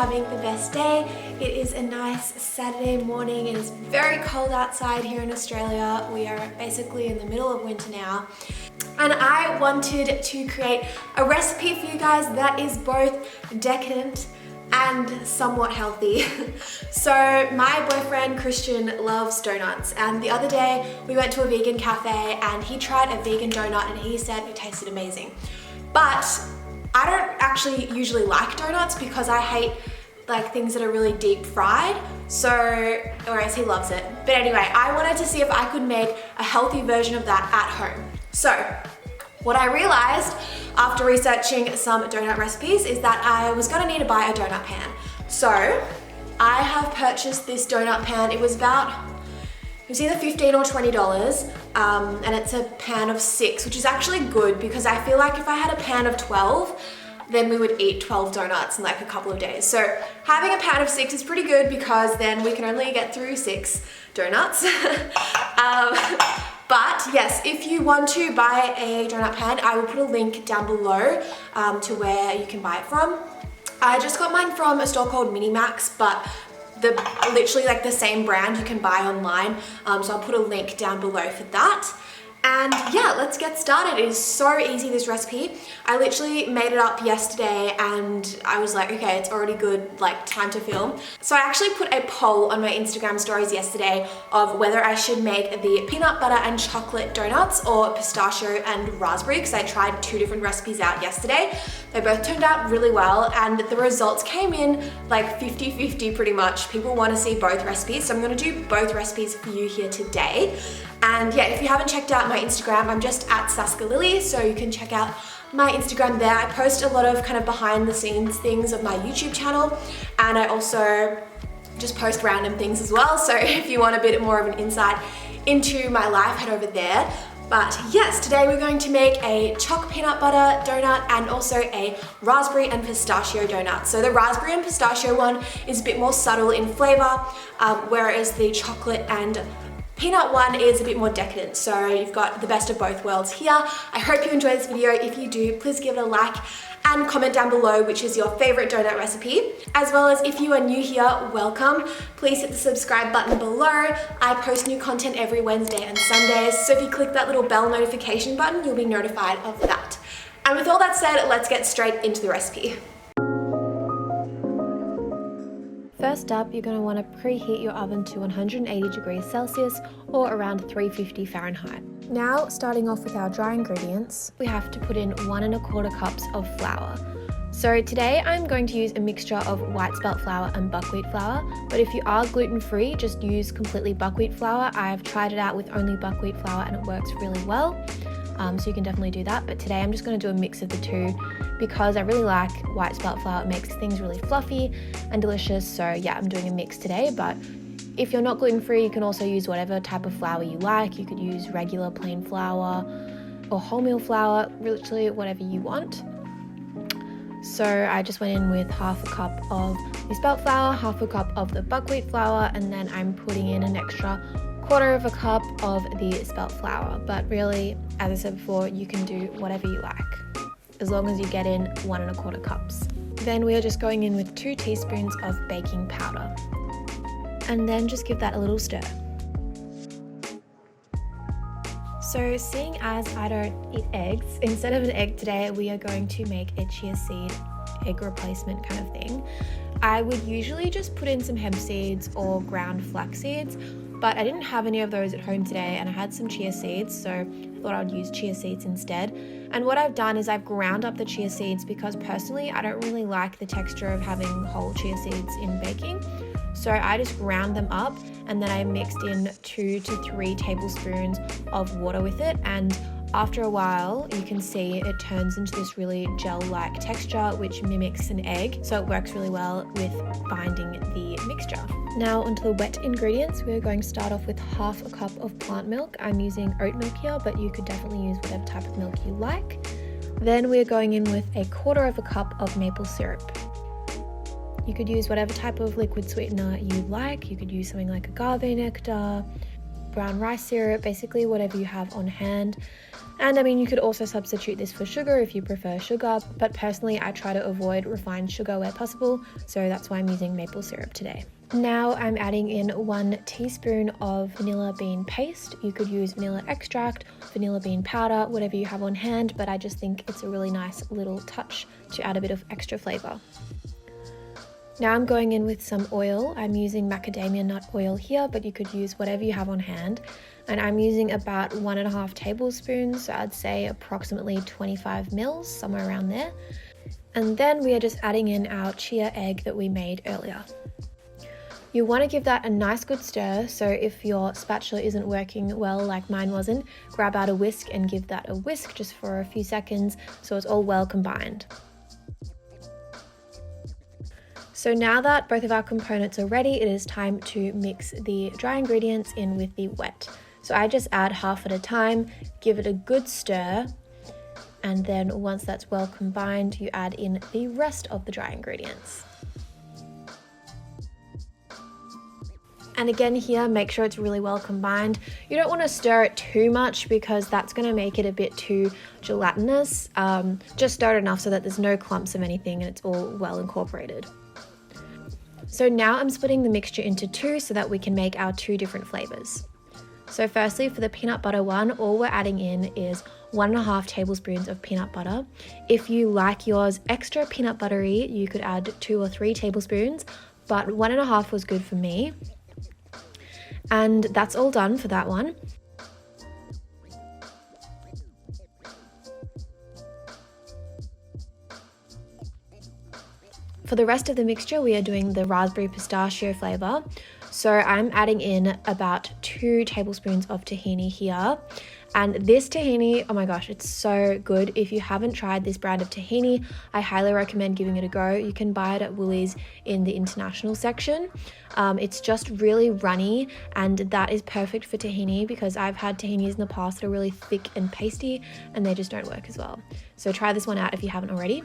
having the best day. It is a nice Saturday morning. It is very cold outside here in Australia. We are basically in the middle of winter now. And I wanted to create a recipe for you guys that is both decadent and somewhat healthy. So my boyfriend Christian loves donuts, and the other day we went to a vegan cafe and he tried a vegan donut and he said it tasted amazing. But I don't actually usually like donuts because I hate like things that are really deep fried, so, whereas he loves it. But anyway, I wanted to see if I could make a healthy version of that at home. So what I realized after researching some donut recipes is that I was gonna need to buy a donut pan. So I have purchased this donut pan. It was either $15 or $20, and it's a pan of 6, which is actually good because I feel like if I had a pan of 12, then we would eat 12 donuts in like a couple of days. So having a pan of 6 is pretty good because then we can only get through 6 donuts. But yes, if you want to buy a donut pan, I will put a link down below to where you can buy it from. I just got mine from a store called Minimax, but literally like the same brand you can buy online. So I'll put a link down below for that. And yeah, let's get started. It is so easy, this recipe. I literally made it up yesterday and I was like, okay, it's already good, like time to film. So I actually put a poll on my Instagram stories yesterday of whether I should make the peanut butter and chocolate donuts or pistachio and raspberry, because I tried 2 different recipes out yesterday. They both turned out really well and the results came in like 50-50 pretty much. People want to see both recipes, so I'm going to do both recipes for you here today. And yeah, if you haven't checked out my Instagram, I'm just at @SaskaLily, so you can check out my Instagram there. I post a lot of kind of behind the scenes things of my YouTube channel, and I also just post random things as well. So if you want a bit more of an insight into my life, head over there. But yes, today we're going to make a CHOC peanut butter donut and also a raspberry and pistachio donut. So the raspberry and pistachio one is a bit more subtle in flavor, whereas the chocolate and peanut one is a bit more decadent. So you've got the best of both worlds here. I hope you enjoy this video. If you do, please give it a like and comment down below which is your favorite donut recipe. As well as if you are new here, welcome. Please hit the subscribe button below. I post new content every Wednesday and Sundays, so if you click that little bell notification button, you'll be notified of that. And with all that said, let's get straight into the recipe. First up, you're going to want to preheat your oven to 180 degrees Celsius or around 350 Fahrenheit. Now, starting off with our dry ingredients, we have to put in 1 1/4 cups of flour. So today I'm going to use a mixture of white spelt flour and buckwheat flour, but if you are gluten-free, just use completely buckwheat flour. I've tried it out with only buckwheat flour and it works really well. So you can definitely do that, but today I'm just going to do a mix of the two because I really like white spelt flour. It makes things really fluffy and delicious, so yeah, I'm doing a mix today. But if you're not gluten-free, you can also use whatever type of flour you like. You could use regular plain flour or wholemeal flour, literally whatever you want. So I just went in with 1/2 cup of the spelt flour, 1/2 cup of the buckwheat flour, and then I'm putting in an extra 1/4 cup of the spelt flour. But really, as I said before, you can do whatever you like, as long as you get in 1 1/4 cups. Then we are just going in with 2 teaspoons of baking powder. And then just give that a little stir. So seeing as I don't eat eggs, instead of an egg today, we are going to make a chia seed egg replacement kind of thing. I would usually just put in some hemp seeds or ground flax seeds, but I didn't have any of those at home today and I had some chia seeds, so I thought I'd use chia seeds instead. And what I've done is I've ground up the chia seeds because personally I don't really like the texture of having whole chia seeds in baking. So I just ground them up and then I mixed in 2 to 3 tablespoons of water with it, and after a while you can see it turns into this really gel-like texture which mimics an egg, so it works really well with binding the mixture. Now onto the wet ingredients. We're going to start off with 1/2 cup of plant milk. I'm using oat milk here, but you could definitely use whatever type of milk you like. Then we're going in with 1/4 cup of maple syrup. You could use whatever type of liquid sweetener you like. You could use something like agave nectar, brown rice syrup, basically whatever you have on hand. And I mean, you could also substitute this for sugar if you prefer sugar, but personally I try to avoid refined sugar where possible, so that's why I'm using maple syrup today. Now I'm adding in 1 teaspoon of vanilla bean paste. You could use vanilla extract, vanilla bean powder, whatever you have on hand, but I just think it's a really nice little touch to add a bit of extra flavor. Now I'm going in with some oil. I'm using macadamia nut oil here, but you could use whatever you have on hand. And I'm using about 1.5 tablespoons, so I'd say approximately 25 mils, somewhere around there. And then we are just adding in our chia egg that we made earlier. You want to give that a nice good stir, so if your spatula isn't working well like mine wasn't, grab out a whisk and give that a whisk just for a few seconds so it's all well combined. So now that both of our components are ready, it is time to mix the dry ingredients in with the wet. So I just add half at a time, give it a good stir, and then once that's well combined, you add in the rest of the dry ingredients. And again here, make sure it's really well combined. You don't want to stir it too much because that's going to make it a bit too gelatinous. Just stir it enough so that there's no clumps of anything and it's all well incorporated. So now I'm splitting the mixture into 2 so that we can make our 2 different flavors. So firstly, for the peanut butter one, all we're adding in is 1.5 tablespoons of peanut butter. If you like yours extra peanut buttery, you could add 2 or 3 tablespoons, but 1.5 was good for me. And that's all done for that one. For the rest of the mixture, we are doing the raspberry pistachio flavor. So I'm adding in about 2 tablespoons of tahini here. And this tahini, oh my gosh, it's so good. If you haven't tried this brand of tahini, I highly recommend giving it a go. You can buy it at Woolies in the international section. It's just really runny, and that is perfect for tahini because I've had tahinis in the past that are really thick and pasty and they just don't work as well. So try this one out if you haven't already.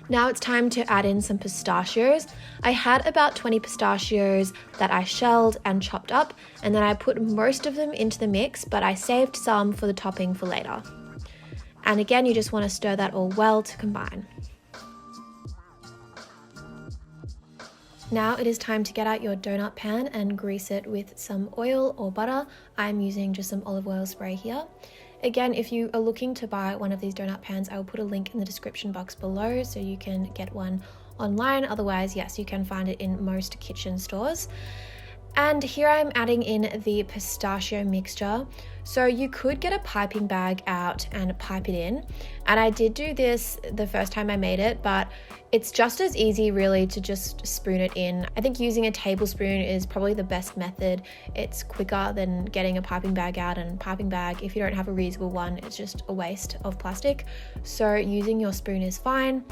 Now it's time to add in some pistachios. I had about 20 pistachios that I shelled and chopped up, and then I put most of them into the mix, but I saved some for the topping for later. And again, you just want to stir that all well to combine. Now it is time to get out your donut pan and grease it with some oil or butter. I'm using just some olive oil spray here. Again, if you are looking to buy one of these donut pans, I will put a link in the description box below so you can get one online. Otherwise, yes, you can find it in most kitchen stores. And here I'm adding in the pistachio mixture. So you could get a piping bag out and pipe it in. And I did do this the first time I made it, but it's just as easy really to just spoon it in. I think using a tablespoon is probably the best method. It's quicker than getting a piping bag out, and piping bag, if you don't have a reusable one, it's just a waste of plastic. So using your spoon is fine.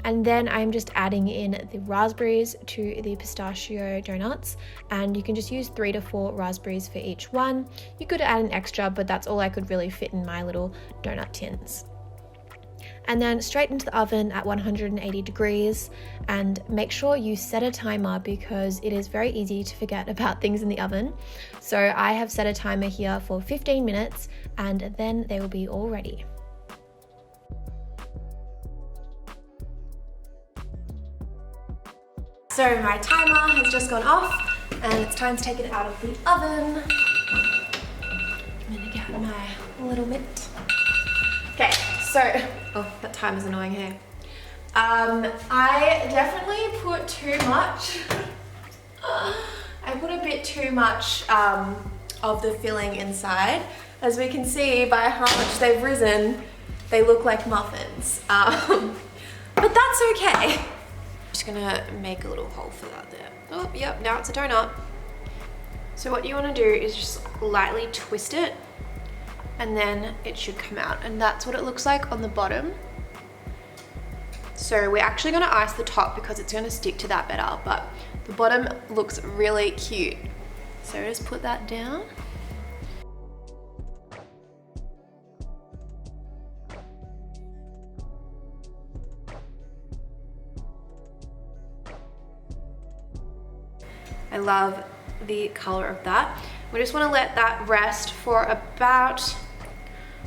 And then I'm just adding in the raspberries to the pistachio donuts, and you can just use 3 to 4 raspberries for each one. You could add an extra, but that's all I could really fit in my little donut tins. And then straight into the oven at 180 degrees, and make sure you set a timer because it is very easy to forget about things in the oven. So I have set a timer here for 15 minutes and then they will be all ready. So my timer has just gone off and it's time to take it out of the oven. I'm gonna get my little mitt. Okay, so, oh, that timer's annoying here. I definitely put too much. I put a bit too much of the filling inside. As we can see by how much they've risen, they look like muffins. But that's okay. Just gonna make a little hole for that there. Oh, yep, now it's a donut. So what you wanna do is just lightly twist it and then it should come out. And that's what it looks like on the bottom. So we're actually gonna ice the top because it's gonna stick to that better, but the bottom looks really cute. So just put that down. I love the color of that. We just want to let that rest for about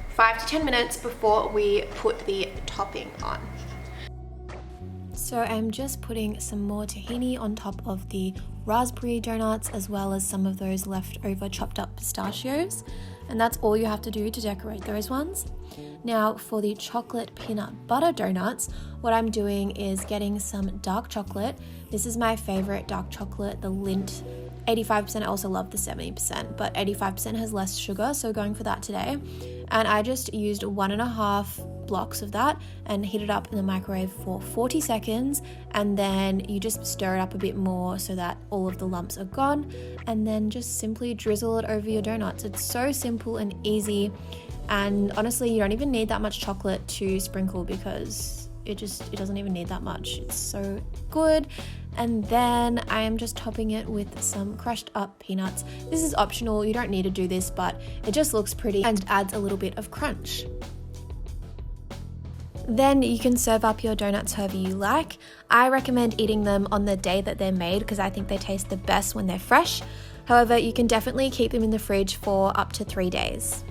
5 to 10 minutes before we put the topping on. So I'm just putting some more tahini on top of the raspberry donuts, as well as some of those leftover chopped up pistachios. And that's all you have to do to decorate those ones. Now for the chocolate peanut butter donuts, what I'm doing is getting some dark chocolate. This is my favorite dark chocolate, the Lindt 85%. I also love the 70%, but 85% has less sugar, so going for that today. And I just used 1.5 blocks of that and heat it up in the microwave for 40 seconds, and then you just stir it up a bit more so that all of the lumps are gone, and then just simply drizzle it over your donuts. It's so simple and easy, and honestly you don't even need that much chocolate to sprinkle because it doesn't even need that much. It's so good. And then I am just topping it with some crushed up peanuts. This is optional, you don't need to do this, but it just looks pretty and adds a little bit of crunch. Then you can serve up your donuts however you like. I recommend eating them on the day that they're made because I think they taste the best when they're fresh. However, you can definitely keep them in the fridge for up to 3 days.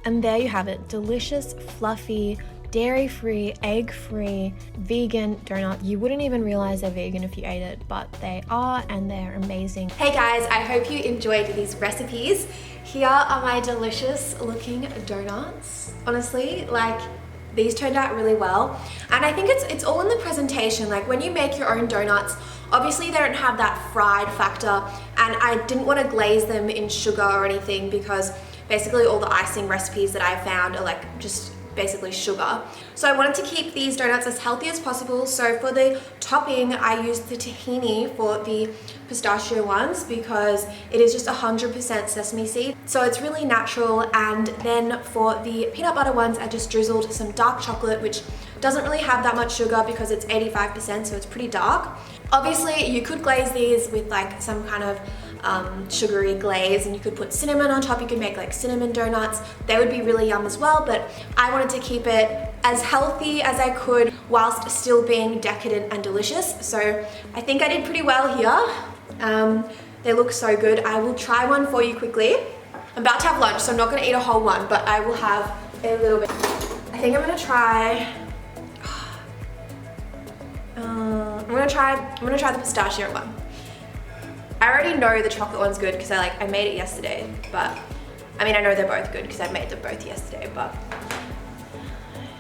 And there you have it, delicious, fluffy, dairy-free, egg-free, vegan donut. You wouldn't even realize they're vegan if you ate it, but they are, and they're amazing. Hey guys, I hope you enjoyed these recipes. Here are my delicious looking donuts. Honestly, like, these turned out really well. And I think it's all in the presentation. Like when you make your own donuts, obviously they don't have that fried factor, and I didn't want to glaze them in sugar or anything because basically all the icing recipes that I found are like just basically sugar. So I wanted to keep these donuts as healthy as possible. So for the topping, I used the tahini for the pistachio ones because it is just 100% sesame seed. So it's really natural. And then for the peanut butter ones, I just drizzled some dark chocolate, which doesn't really have that much sugar because it's 85%, so it's pretty dark. Obviously, you could glaze these with like some kind of sugary glaze, and you could put cinnamon on top. You could make like cinnamon donuts. They would be really yum as well, but I wanted to keep it as healthy as I could whilst still being decadent and delicious. So I think I did pretty well here. They look so good. I will try one for you quickly. I'm about to have lunch, so I'm not going to eat a whole one, but I will have a little bit. I think I'm going to try I'm gonna try the pistachio one. I already know the chocolate one's good because I made it yesterday, but I mean I know they're both good because I made them both yesterday, but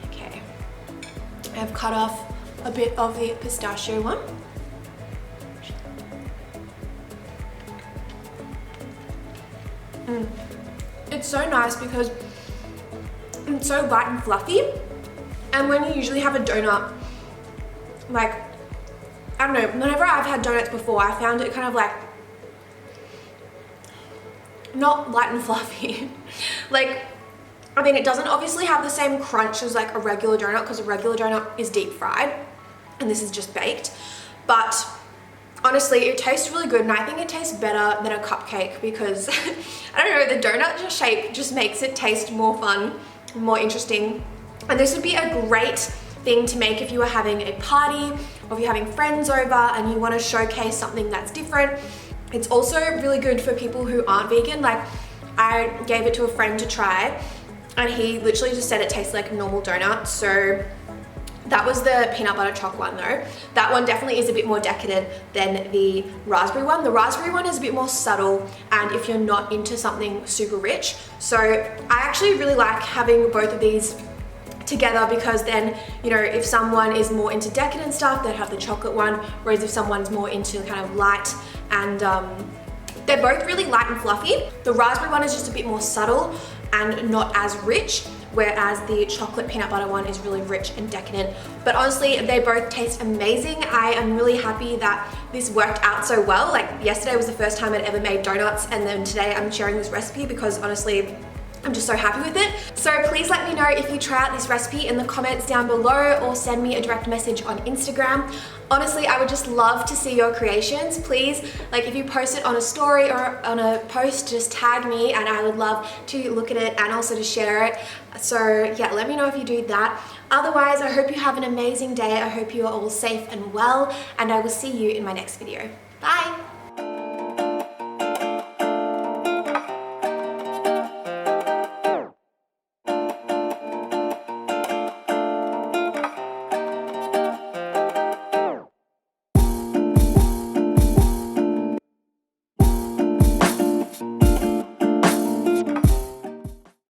okay. I've cut off a bit of the pistachio one. It's so nice because it's so light and fluffy, and when you usually have a donut, like, I don't know, whenever I've had donuts before, I found it kind of like not light and fluffy. Like, I mean, it doesn't obviously have the same crunch as like a regular donut because a regular donut is deep fried and this is just baked, but honestly it tastes really good, and I think it tastes better than a cupcake because I don't know, the donut shape just makes it taste more fun, more interesting. And this would be a great thing to make if you were having a party or if you're having friends over and you want to showcase something that's different. It's also really good for people who aren't vegan. Like, I gave it to a friend to try and he literally just said it tastes like a normal donut. So that was the peanut butter choc one though. That one definitely is a bit more decadent than the raspberry one. The raspberry one is a bit more subtle, and if you're not into something super rich. So I actually really like having both of these together because then, you know, if someone is more into decadent stuff, they'd have the chocolate one, whereas if someone's more into kind of light and they're both really light and fluffy. The raspberry one is just a bit more subtle and not as rich, whereas the chocolate peanut butter one is really rich and decadent. But honestly, they both taste amazing. I am really happy that this worked out so well. Like, yesterday was the first time I'd ever made donuts, and then today I'm sharing this recipe because honestly, I'm just so happy with it. So please let me know if you try out this recipe in the comments down below, or send me a direct message on Instagram. Honestly, I would just love to see your creations. Please, like, if you post it on a story or on a post, just tag me and I would love to look at it and also to share it. So yeah, let me know if you do that. Otherwise, I hope you have an amazing day. I hope you are all safe and well, and I will see you in my next video. Bye.